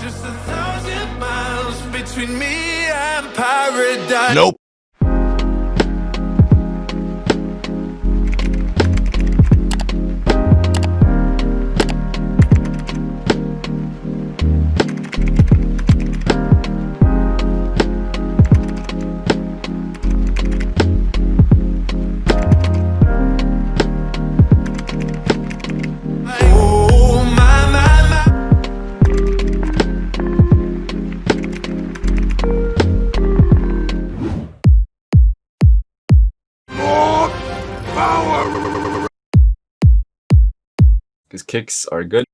Just 1,000 miles between me and paradise. Nope. His kicks are good.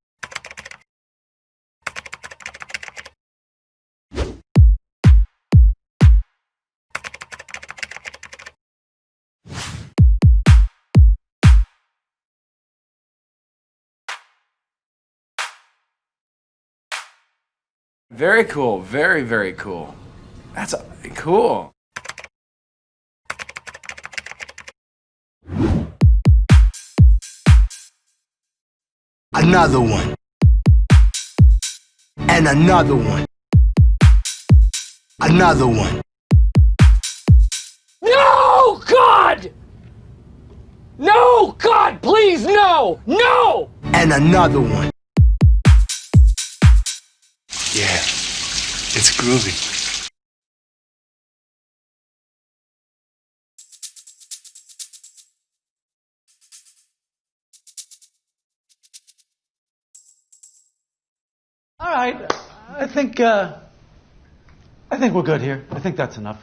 Very cool. Very, very cool. That's cool. Another one. And another one. Another one. No, God! No, God, please, no! No! And another one. Yeah, it's groovy. All right, I think we're good here. I think that's enough.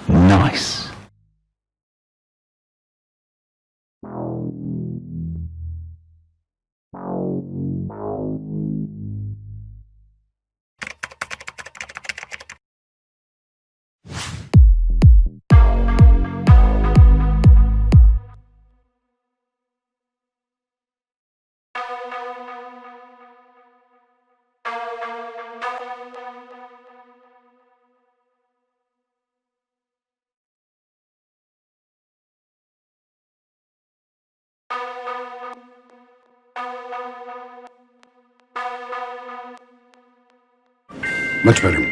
Nice. Much better.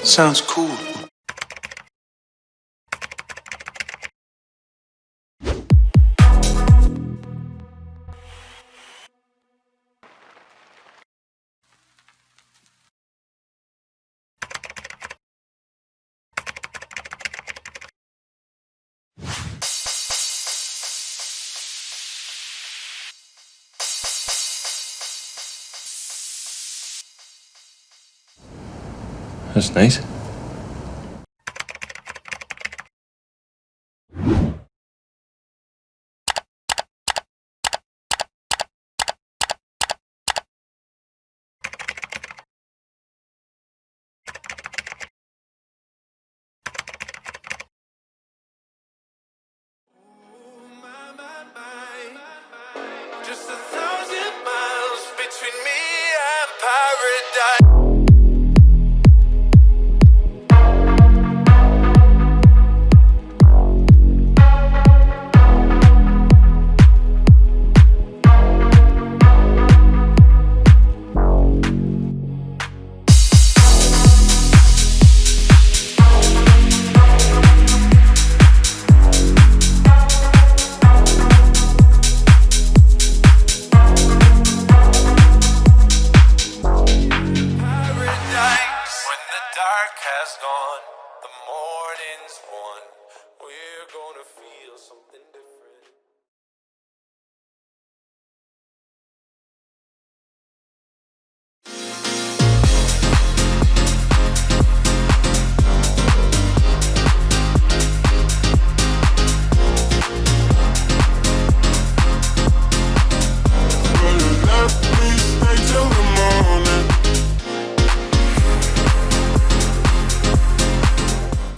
Sounds cool. That's nice. Just 1,000 miles between me and paradise. gonna feel something different.